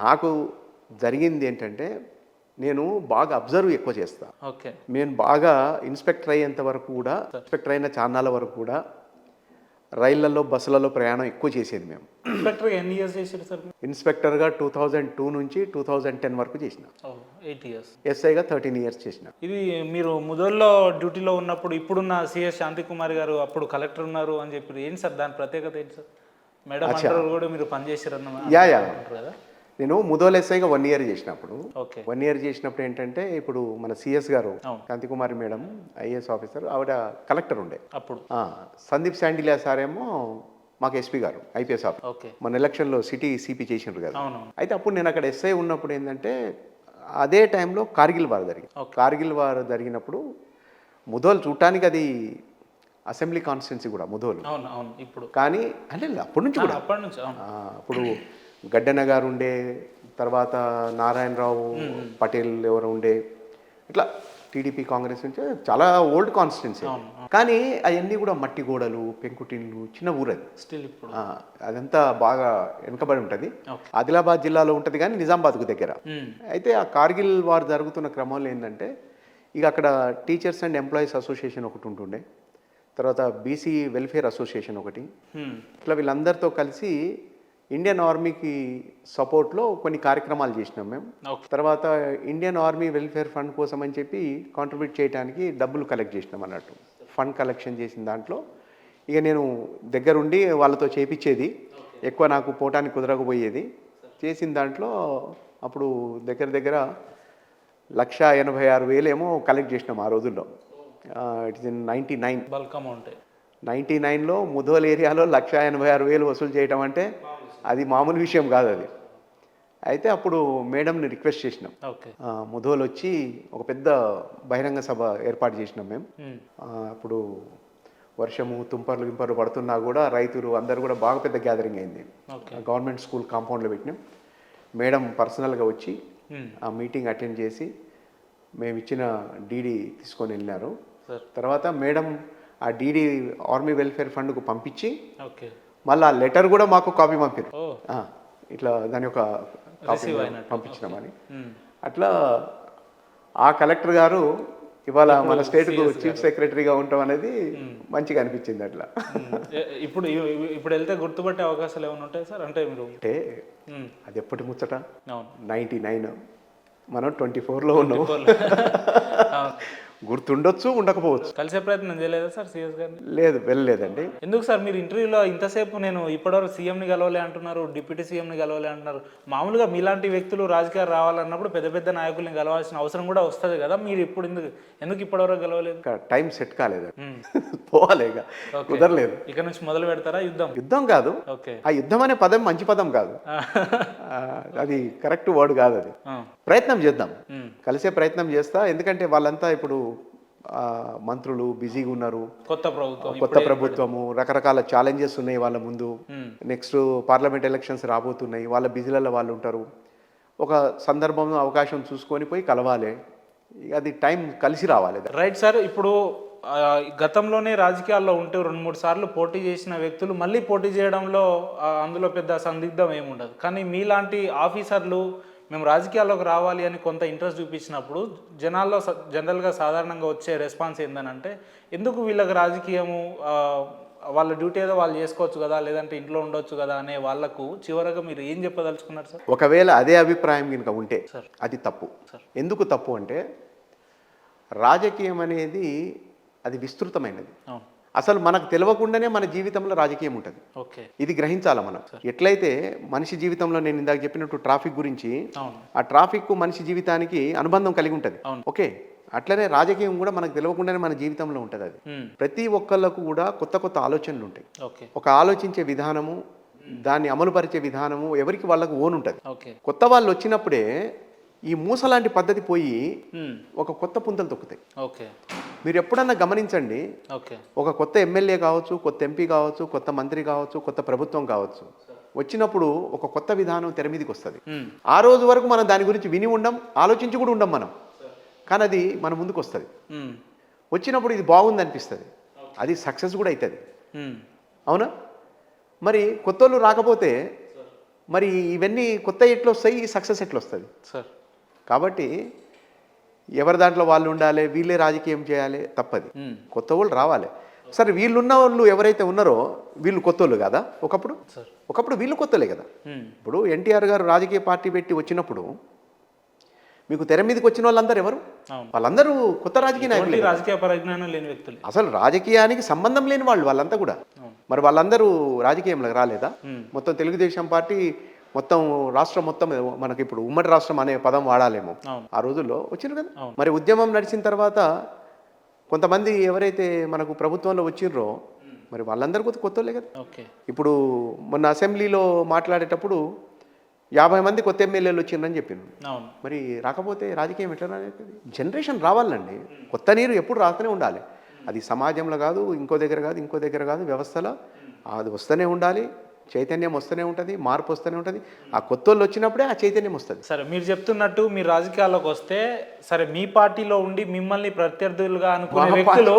నాకు జరిగింది ఏంటంటే నేను బాగా అబ్జర్వ్ ఎక్కువ చేస్తా. ఓకే. నేను బాగా ఇన్స్పెక్టర్ అయ్యేంత వరకు కూడా, ఇన్స్పెక్టర్ అయిన చాన్నాళ్ళ వరకు కూడా రైళ్లలో, బస్సులలో ప్రయాణం ఎక్కువ చేసేది మేము. ఇన్స్పెక్టర్ ఎన్ని ఇయర్స్ చేశారు సార్? ఇన్స్పెక్టర్గా 2002 నుంచి 2010 వరకు చేసిన. 8 ఇయర్స్. ఎస్ఐగా 13 ఇయర్స్ చేసిన. ఇది మీరు ముదోల్లో డ్యూటీలో ఉన్నప్పుడు ఇప్పుడున్న సిఎస్ శాంతికుమారి గారు అప్పుడు కలెక్టర్ ఉన్నారు అని చెప్పి ఏంటి సార్ దాని ప్రత్యేకత ఏంటి సార్? మేడం అంటారు కూడా మీరు పనిచేసారన్న కదా. నేను ముదోల్ ఎస్ఐగా 1 ఇయర్ చేసినప్పుడు, ఓకే, 1 ఇయర్ చేసినప్పుడు ఏంటంటే ఇప్పుడు మన సిఎస్ గారు శాంతికుమారి మేడం ఐఏఎస్ ఆఫీసర్, ఆవిడ కలెక్టర్ ఉండే అప్పుడు. సందీప్ శాండిలియా సార్ ఏమో మాకు ఎస్పీ గారు ఐపీఎస్ ఆఫీసర్. ఓకే. మన ఎలక్షన్లో సిటీ సిపి చేసిండ్రు కదా. అవును. అయితే అప్పుడు నేను అక్కడ ఎస్ఐ ఉన్నప్పుడు ఏంటంటే అదే టైంలో కార్గిల్ వార్ జరిగింది. కార్గిల్ వార్ జరిగినప్పుడు ముదోల్ చూడటానికి అది అసెంబ్లీ కాన్స్టిట్యున్సీ కూడా ముదోలు. అవును అవును. ఇప్పుడు కానీ అంటే అప్పటి నుంచి కూడా, అప్పటి నుంచి అప్పుడు గడ్డన్న గారు ఉండే, తర్వాత నారాయణరావు పటేల్ ఎవరు ఉండే, ఇట్లా టీడీపీ కాంగ్రెస్ నుంచి చాలా ఓల్డ్ కాన్స్టిట్యున్సీ. కానీ అవన్నీ కూడా మట్టి గోడలు, పెంకుటిన్లు, చిన్న ఊరది స్టిల్ ఇప్పుడు. అదంతా బాగా వెనుకబడి ఉంటుంది. ఆదిలాబాద్ జిల్లాలో ఉంటుంది కానీ నిజామాబాద్కు దగ్గర. అయితే ఆ కార్గిల్ వార్ జరుగుతున్న క్రమంలో ఏంటంటే ఇక అక్కడ టీచర్స్ అండ్ ఎంప్లాయీస్ అసోసియేషన్ ఒకటి ఉంటుండే, తర్వాత బీసీ వెల్ఫేర్ అసోసియేషన్ ఒకటి, ఇట్లా వీళ్ళందరితో కలిసి ఇండియన్ ఆర్మీకి సపోర్ట్లో కొన్ని కార్యక్రమాలు చేసినాం మేము. తర్వాత ఇండియన్ ఆర్మీ వెల్ఫేర్ ఫండ్ కోసం అని చెప్పి కాంట్రిబ్యూట్ చేయడానికి డబ్బులు కలెక్ట్ చేసినాం అన్నట్టు. ఫండ్ కలెక్షన్ చేసిన దాంట్లో ఇక నేను దగ్గరుండి వాళ్ళతో చేపించేది, ఎక్కువ నాకు పోవటానికి కుదరకపోయేది. చేసిన దాంట్లో అప్పుడు దగ్గర దగ్గర 1,86,000 ఏమో కలెక్ట్ చేసినాం ఆ రోజుల్లో. It is in 99. Bulk amount. 99లో ముదోల్ ఏరియాలో 1,86,000 వసూలు చేయటం అంటే అది మామూలు విషయం కాదు అది. అయితే అప్పుడు మేడంని రిక్వెస్ట్ చేసినాం, ముదోల్ వచ్చి ఒక పెద్ద బహిరంగ సభ ఏర్పాటు చేసినాం మేము. అప్పుడు వర్షము, తుంపర్లు గింపర్లు పడుతున్నా కూడా రైతులు అందరూ కూడా బాగా పెద్ద గ్యాదరింగ్ అయింది. గవర్నమెంట్ స్కూల్ కాంపౌండ్లో పెట్టినాం. మేడం పర్సనల్గా వచ్చి ఆ మీటింగ్ అటెండ్ చేసి మేము ఇచ్చిన డీడీ తీసుకొని వెళ్ళినారు. తర్వాత మేడం ఆ డీడీ ఆర్మీ వెల్ఫేర్ ఫండ్కు పంపించి మళ్ళీ ఆ లెటర్ కూడా మాకు కాపీ పంపారు, ఇట్లా దాని యొక్క కాపీ పంపించినామని. అట్లా ఆ కలెక్టర్ గారు ఇవాళ మన స్టేట్కు చీఫ్ సెక్రటరీగా ఉండటం అనేది మంచిగా అనిపించింది. అట్లా ఇప్పుడు ఇప్పుడు వెళ్తే గుర్తుపట్టే అవకాశాలు ఏమైనా ఉంటాయి సార్? అంటే మీరు అంటే అది ఎప్పటి ముచ్చట, 99 మనం 24లో ఉన్నాం. గుర్తుండొచ్చు, ఉండకపోవచ్చు. కలిసే ప్రయత్నం చేయలేదా సార్ సిఎస్ గారిని? లేదు, వెళ్ళలేదండి. ఎందుకు సార్? మీరు ఇంటర్వ్యూలో ఇంతసేపు నేను ఇప్పటివరకు సీఎంని కలవలే అంటున్నారు, డిప్యూటీ సీఎంని కలవలే అంటున్నారు. మామూలుగా మీలాంటి వ్యక్తులు రాజకీయాలు రావాలన్నప్పుడు పెద్ద పెద్ద నాయకుల్ని కలవాల్సిన అవసరం కూడా వస్తుంది కదా. మీరు ఇప్పుడు ఎందుకు ఇప్పటివరకు కలవలేదు? టైం సెట్ కాలేదు, పోవాలి, కుదరలేదు. ఇక నుంచి మొదలు పెడతారా యుద్ధం? యుద్ధం కాదు, ఆ యుద్ధం అనే పదం మంచి పదం కాదు, అది కరెక్ట్ వర్డ్ కాదు. అది ప్రయత్నం చేద్దాం, కలిసే ప్రయత్నం చేస్తా. ఎందుకంటే వాళ్ళంతా ఇప్పుడు మంత్రులు బిజీగా ఉన్నారు, కొత్త ప్రభుత్వము, రకరకాల ఛాలెంజెస్ ఉన్నాయి వాళ్ళ ముందు. నెక్స్ట్ పార్లమెంట్ ఎలక్షన్స్ రాబోతున్నాయి, వాళ్ళ బిజీలలో వాళ్ళు ఉంటారు. ఒక సందర్భంలో అవకాశం చూసుకొని పోయి కలవాలి, అది టైం కలిసి రావాలి. Right sir. ఇప్పుడు గతంలోనే రాజకీయాల్లో ఉంటూ 2-3 సార్లు పోటీ చేసిన వ్యక్తులు మళ్ళీ పోటీ చేయడంలో అందులో పెద్ద సందిగ్ధం ఏముండదు. కానీ మీలాంటి ఆఫీసర్లు మేము రాజకీయాల్లోకి రావాలి అని కొంత ఇంట్రెస్ట్ చూపించినప్పుడు జనాల్లో జనరల్గా సాధారణంగా వచ్చే రెస్పాన్స్ ఏంటంటే, ఎందుకు వీళ్ళకి రాజకీయము, వాళ్ళ డ్యూటీ ఏదో వాళ్ళు చేసుకోవచ్చు కదా, లేదంటే ఇంట్లో ఉండొచ్చు కదా అనే వాళ్ళకు చివరగా మీరు ఏం చెప్పదలుచుకున్నారు సార్? ఒకవేళ అదే అభిప్రాయం కనుక ఉంటే అది తప్పు. ఎందుకు తప్పు అంటే రాజకీయం అనేది అది విస్తృతమైనది. అసలు మనకు తెలియకుండానే మన జీవితంలో రాజకీయం ఉంటుంది, ఇది గ్రహించాలి మనం. ఎట్లయితే మనిషి జీవితంలో నేను ఇందాక చెప్పినట్టు ట్రాఫిక్ గురించి, ఆ ట్రాఫిక్ మనిషి జీవితానికి అనుబంధం కలిగి ఉంటుంది. ఓకే, అట్లనే రాజకీయం కూడా మనకు తెలియకుండానే మన జీవితంలో ఉంటుంది. అది ప్రతి ఒక్కళ్ళకు కూడా కొత్త కొత్త ఆలోచనలు ఉంటాయి. ఒక ఆలోచించే విధానము, దాన్ని అమలుపరిచే విధానము ఎవరికి వాళ్ళకు ఓన్ ఉంటుంది. కొత్త వాళ్ళు వచ్చినప్పుడే ఈ మూసలాంటి పద్ధతి పోయి ఒక కొత్త పుంతలు తొక్కుతాయి. మీరు ఎప్పుడన్నా గమనించండి, ఒక కొత్త ఎమ్మెల్యే కావచ్చు, కొత్త ఎంపీ కావచ్చు, కొత్త మంత్రి కావచ్చు, కొత్త ప్రభుత్వం కావచ్చు, వచ్చినప్పుడు ఒక కొత్త విధానం తెర మీదకి వస్తుంది. ఆ రోజు వరకు మనం దాని గురించి విని ఉండం, ఆలోచించి కూడా ఉండం మనం, కానీ అది మన ముందుకు వస్తుంది. వచ్చినప్పుడు ఇది బాగుంది అనిపిస్తుంది, అది సక్సెస్ కూడా అవుతుంది. అవునా? మరి కొత్త వాళ్ళు రాకపోతే మరి ఇవన్నీ కొత్త ఎట్లా వస్తాయి, సక్సెస్ ఎట్లా వస్తుంది? సార్ కాబట్టి ఎవరి దాంట్లో వాళ్ళు ఉండాలి, వీళ్ళే రాజకీయం చేయాలి, తప్పది. కొత్త వాళ్ళు రావాలి. సరే వీళ్ళున్న వాళ్ళు ఎవరైతే ఉన్నారో వీళ్ళు కొత్త వాళ్ళు కదా ఒకప్పుడు? ఒకప్పుడు వీళ్ళు కొత్తలే కదా. ఇప్పుడు ఎన్టీఆర్ గారు రాజకీయ పార్టీ పెట్టి వచ్చినప్పుడు మీకు తెర మీదకి వచ్చిన వాళ్ళందరూ ఎవరు? వాళ్ళందరూ కొత్త రాజకీయ నాయకులు, రాజకీయ పరిజ్ఞానం లేని వ్యక్తులు, అసలు రాజకీయానికి సంబంధం లేని వాళ్ళు వాళ్ళంతా కూడా. మరి వాళ్ళందరూ రాజకీయంలోకి రాలేదా? మొత్తం తెలుగుదేశం పార్టీ మొత్తం రాష్ట్రం మొత్తం, మనకి ఇప్పుడు ఉమ్మడి రాష్ట్రం అనే పదం వాడాలేమో, ఆ రోజుల్లో వచ్చిండ్రు కదా. మరి ఉద్యమం నడిచిన తర్వాత కొంతమంది ఎవరైతే మనకు ప్రభుత్వంలో వచ్చిండ్రో మరి వాళ్ళందరూ కొత్త వాళ్ళే కదా. ఇప్పుడు మొన్న అసెంబ్లీలో మాట్లాడేటప్పుడు 50 మంది కొత్త ఎమ్మెల్యేలు వచ్చిందని చెప్పిండు. మరి రాకపోతే రాజకీయం ఎట్లా రాలేదు? జనరేషన్ రావాలండి. కొత్త నీరు ఎప్పుడు రాస్తూనే ఉండాలి. అది సమాజంలో కాదు, ఇంకో దగ్గర కాదు, వ్యవస్థలో అది వస్తూనే ఉండాలి. చైతన్యం వస్తూనే ఉంటుంది, మార్పు వస్తూనే ఉంటుంది. ఆ కొత్త వాళ్ళు వచ్చినప్పుడే ఆ చైతన్యం వస్తుంది. సరే, మీరు చెప్తున్నట్టు మీరు రాజకీయాల్లోకి వస్తే సరే మీ పార్టీలో ఉండి మిమ్మల్ని ప్రత్యర్థులుగా అనుకునే వ్యక్తులు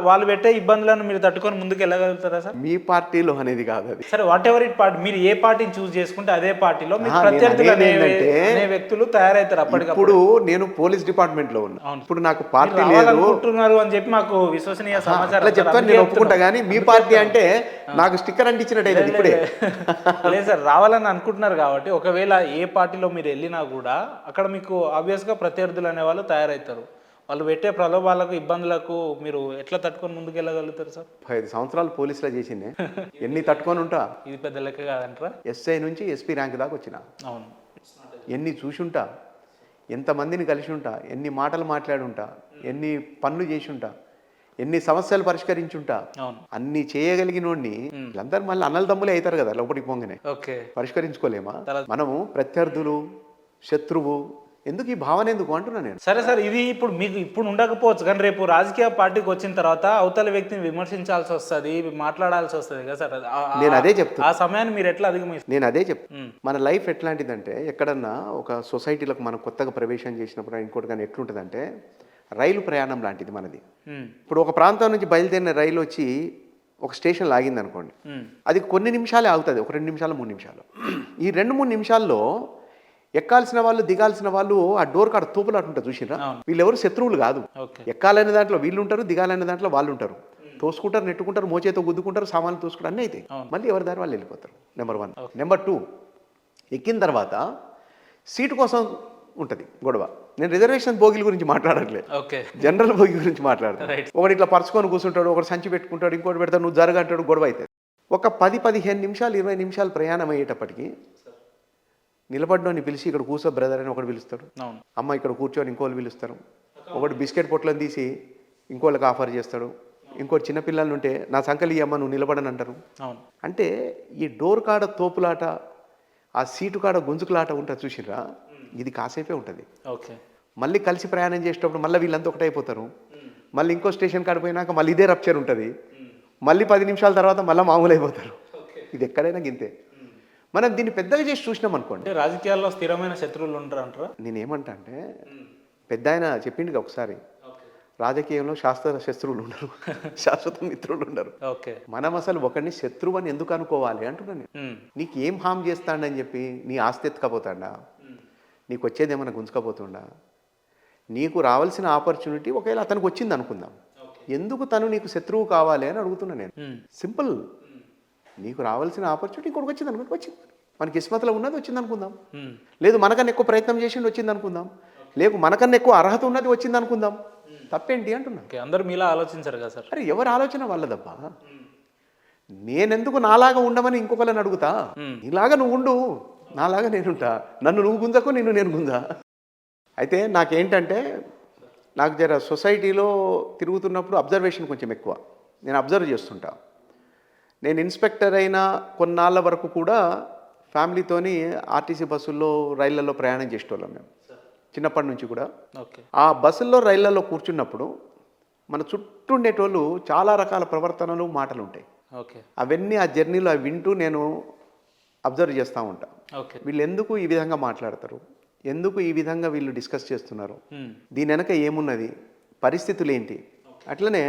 వాళ్ళు పెట్టే ఇబ్బందులను మీరు తట్టుకొని ముందుకు వెళ్ళగలుగుతారా సార్? మీ పార్టీలో అనేది కాదు అది. సరే, వాట్ ఎవర్ ఇట్ పార్టీ, మీరు ఏ పార్టీని చూస్ చేసుకుంటే అదే పార్టీలో మీరు ప్రత్యర్థులు అనే వ్యక్తులు తయారవుతారు. అప్పటికప్పుడు నేను పోలీస్ డిపార్ట్మెంట్ లో ఉన్నా, ఇప్పుడు నాకు పార్టీ అనుకుంటున్నారు అని చెప్పి మాకు విశ్వసనీయ సమాచారం చెప్తాను, నేను ఒప్పుకుంటా. కానీ మీ పార్టీ అంటే నాకు స్టిక్కర్ అంటించినట్టు ఇప్పుడే లేదు సార్, రావాలని అనుకుంటున్నారు కాబట్టి ఒకవేళ ఏ పార్టీలో మీరు వెళ్ళినా కూడా అక్కడ మీకు ఆబ్వియస్ గా ప్రత్యర్థులు అనే వాళ్ళు తయారవుతారు. వాళ్ళు పెట్టే ప్రలోభాలకు, ఇబ్బందులకు మీరు ఎట్లా తట్టుకొని ముందుకు వెళ్ళగలుగుతారు సార్? 5 సంవత్సరాలు పోలీసులో చేసిందే, ఎన్ని తట్టుకొని ఉంటా? ఇది పెద్ద లెక్క కాదంటారా? ఎస్ఐ నుంచి ఎస్పీ ర్యాంక్ దాకా వచ్చిన. అవును. ఎన్ని చూసుంటా, ఎంతమందిని కలిసి ఉంటా, ఎన్ని మాటలు మాట్లాడుంటా, ఎన్ని పనులు చేసి ఉంటా, ఎన్ని సమస్యలు పరిష్కరించుంటా. అన్ని చేయగలిగినోడిని వీళ్ళందరూ మళ్ళీ అన్నల తమ్ములే అవుతారు కదా లోపలికి పొంగనే. పరిష్కరించుకోలేమా? మనము ప్రత్యర్థులు, శత్రువు ఎందుకు, ఈ భావన ఎందుకు అంటున్నా నేను. సరే సార్, ఇది ఇప్పుడు మీకు ఇప్పుడు ఉండకపోవచ్చు, కానీ రేపు రాజకీయ పార్టీకి వచ్చిన తర్వాత అవతల వ్యక్తిని విమర్శించాల్సి వస్తుంది, మాట్లాడాల్సి వస్తుంది కదా సార్. నేను అదే చెప్తాను. ఆ సమయాన్ని మీరు ఎట్లా అధిగమిస్తారు? నేను అదే చెప్తాను. మన లైఫ్ ఎట్లాంటిదంటే, ఎక్కడన్నా ఒక సొసైటీలకు మనం కొత్తగా ప్రవేశం చేసినప్పుడు ఇంకోటి కానీ ఎట్లుంటుందంటే, రైలు ప్రయాణం లాంటిది మనది. ఇప్పుడు ఒక ప్రాంతం నుంచి బయలుదేరిన రైలు వచ్చి ఒక స్టేషన్లో ఆగింది అనుకోండి, అది కొన్ని నిమిషాలే ఆగుతుంది, ఒక 2 నిమిషాలు 3 నిమిషాలు. ఈ 2-3 నిమిషాల్లో ఎక్కాల్సిన వాళ్ళు, దిగాల్సిన వాళ్ళు ఆ డోర్ కాడ తోపులాట ఉంటుంది చూసిరా. వీళ్ళెవరు శత్రువులు కాదు. ఎక్కాలనే దాంట్లో వీళ్ళు ఉంటారు, దిగాలనే దాంట్లో వాళ్ళు ఉంటారు. తోసుకుంటారు, నెట్టుకుంటారు, మోచేతో గుద్దుకుంటారు, సామాన్లు తోసుకుంటారు, అన్నీ అయితే మళ్ళీ ఎవరి దారి వాళ్ళు వెళ్ళిపోతారు. నెంబర్ 1. నెంబర్ 2, ఎక్కిన తర్వాత సీటు కోసం ఉంటుంది గొడవ. నేను రిజర్వేషన్ బోగిల గురించి మాట్లాడట్లేదు, జనరల్ బోగి గురించి మాట్లాడతాను. ఒకటి ఇట్లా పరుచుకొని కూర్చుంటాడు, ఒకటి సంచి పెట్టుకుంటాడు, ఇంకోటి పెడతాడు, నువ్వు జరగంటాడు, గొడవ అవుతుంది. ఒక 10-15 నిమిషాలు 20 నిమిషాలు ప్రయాణం అయ్యేటప్పటికి నిలబడ్డోని పిలిచి ఇక్కడ కూర్చో బ్రదర్ అని ఒకటి పిలుస్తాడు, అమ్మ ఇక్కడ కూర్చొని ఇంకోళ్ళు పిలుస్తారు, ఒకటి బిస్కెట్ పొట్లను తీసి ఇంకోళ్ళకి ఆఫర్ చేస్తాడు, ఇంకోటి చిన్నపిల్లలు ఉంటే నా సంకలి అమ్మ నువ్వు నిలబడని అంటారు. అంటే ఈ డోర్ కాడ తోపులాట, ఆ సీటు కాడ గుంజుకులాట ఉంటుంది చూసిరా, ఇది కాసేపే ఉంటుంది. మళ్ళీ కలిసి ప్రయాణం చేసేటప్పుడు మళ్ళీ వీళ్ళంతా ఒకటైపోతారు. మళ్ళీ ఇంకో స్టేషన్ కాడ పోయినాక మళ్ళీ ఇదే రప్చర్ ఉంటుంది. మళ్ళీ 10 నిమిషాల తర్వాత మళ్ళీ మామూలు అయిపోతారు. ఇది ఎక్కడైనా గింతే. మనం దీన్ని పెద్దగా చేసి చూసినాం అనుకోండి. రాజకీయాల్లో స్థిరమైన శత్రువులు ఉంటారు అంటారా? నేనేమంటా అంటే, పెద్ద ఆయన చెప్పిండు ఒకసారి, రాజకీయంలో శాస్త్ర శత్రువులు ఉండరు, శాశ్వత మిత్రులు ఉండరు. మనం అసలు ఒకరిని శత్రువు అని ఎందుకు అనుకోవాలి అంటున్నాను నేను. నీకు ఏం హామ్ చేస్తాడని చెప్పి నీ ఆస్తి ఎత్తుకపోతాడా, నీకు వచ్చేది ఏమైనా గుంజుకపోతుండా, నీకు రావాల్సిన ఆపర్చునిటీ ఒకవేళ అతనికి వచ్చింది అనుకుందాం, ఎందుకు తను నీకు శత్రువు కావాలి అని అడుగుతున్నా నేను. సింపుల్. నీకు రావాల్సిన ఆపర్చునిటీ ఇంకొకటి వచ్చింది అనుకుంటే వచ్చింది, మనకి కిస్మత్లో ఉన్నది వచ్చింది అనుకుందాం, లేదు మనకన్నా ఎక్కువ ప్రయత్నం చేసిండి వచ్చింది అనుకుందాం, లేదు మనకన్నా ఎక్కువ అర్హత ఉన్నది వచ్చింది అనుకుందాం, తప్పేంటి అంటున్నా. అందరూ మీలా ఆలోచించారు కదా సార్. అరే ఎవరి ఆలోచన వాళ్ళదబ్బా. నేనెందుకు నాలాగా ఉండమని ఇంకొకళ్ళని అడుగుతా, నీలాగా నువ్వు ఉండు, నాలాగా నేనుంటా, నన్ను నువ్వు గుంజకు, నేను గుంజా. అయితే నాకేంటంటే, నాకు జర సొసైటీలో తిరుగుతున్నప్పుడు అబ్జర్వేషన్ కొంచెం ఎక్కువ, నేను అబ్జర్వ్ చేస్తుంటా. నేను ఇన్స్పెక్టర్ అయిన కొన్నాళ్ళ వరకు కూడా ఫ్యామిలీతోని ఆర్టీసీ బస్సుల్లో, రైళ్లలో ప్రయాణం చేసేటోళ్ళం మేము చిన్నప్పటి నుంచి కూడా. ఆ బస్సుల్లో, రైళ్లలో కూర్చున్నప్పుడు మన చుట్టూ ఉండేటోళ్ళు చాలా రకాల ప్రవర్తనలు, మాటలు ఉంటాయి. అవన్నీ ఆ జర్నీలో అవి వింటూ నేను అబ్జర్వ్ చేస్తూ ఉంటా. వీళ్ళు ఎందుకు ఈ విధంగా మాట్లాడతారు, ఎందుకు ఈ విధంగా వీళ్ళు డిస్కస్ చేస్తున్నారు, దీని వెనక ఏమున్నది, పరిస్థితులు ఏంటి. అట్లనే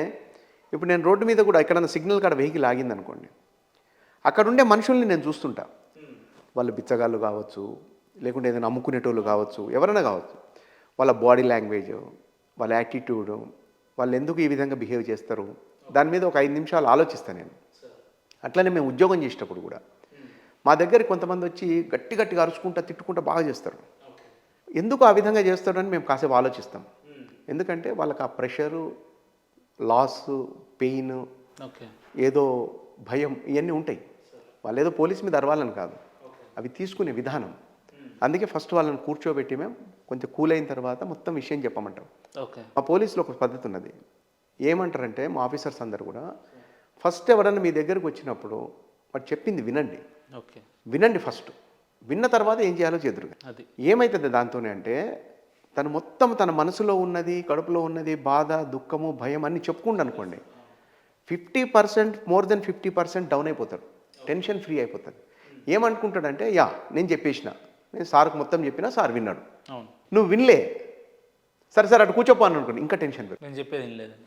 ఇప్పుడు నేను రోడ్డు మీద కూడా ఎక్కడన్నా సిగ్నల్ కాడ వెహికల్ ఆగింది అనుకోండి, అక్కడ ఉండే మనుషుల్ని నేను చూస్తుంటా. వాళ్ళు బిచ్చగాళ్ళు కావచ్చు, లేకుంటే ఏదైనా అమ్ముకునేటోళ్ళు కావచ్చు, ఎవరైనా కావచ్చు. వాళ్ళ బాడీ లాంగ్వేజ్, వాళ్ళ యాటిట్యూడు, వాళ్ళు ఎందుకు ఈ విధంగా బిహేవ్ చేస్తారు, దాని మీద ఒక 5 నిమిషాలు ఆలోచిస్తాను నేను. అట్లనే మేము ఉద్యోగం చేసేటప్పుడు కూడా మా దగ్గరికి కొంతమంది వచ్చి గట్టి గట్టిగా అరుచుకుంటా తిట్టుకుంటా బాగా చేస్తారు. ఎందుకు ఆ విధంగా చేస్తారని మేము కాసేపు ఆలోచిస్తాం. ఎందుకంటే వాళ్ళకి ఆ ప్రెషరు, లాస్, పెయిన్, ఓకే. ఏదో భయం ఇవన్నీ ఉంటాయి. వాళ్ళు ఏదో పోలీస్ మీద అరవాలని కాదు, అవి తీసుకునే విధానం. అందుకే ఫస్ట్ వాళ్ళని కూర్చోబెట్టి మేము కొంచెం కూల్ అయిన తర్వాత మొత్తం విషయం చెప్పమంటాం. ఓకే. మా పోలీసులో ఒక పద్ధతి ఉన్నది. ఏమంటారంటే మా ఆఫీసర్స్ అందరు కూడా ఫస్ట్ ఎవరన్నా మీ దగ్గరకు వచ్చినప్పుడు వాడు చెప్పింది వినండి. ఓకే. వినండి ఫస్ట్. విన్న తర్వాత ఏం చేయాలో చేదురుగా. అది ఏమవుతుంది దాంతోనే అంటే తను మొత్తం తన మనసులో ఉన్నది, కడుపులో ఉన్నది, బాధ, దుఃఖము, భయం అన్నీ చెప్పుకుండు అనుకోండి, 50% మోర్ దెన్ 50% డౌన్ అయిపోతాడు. టెన్షన్ ఫ్రీ అయిపోతుంది. ఏమనుకుంటాడంటే యా నేను చెప్పేసిన, నేను సార్కు మొత్తం చెప్పినా సార్ విన్నాడు. అవును. నువ్వు వినలే, సరే అటు కూర్చోపో అని అనుకోండి, ఇంకా టెన్షన్ పెరుగుతుంది. నేను చెప్పేది ఏం లేదు.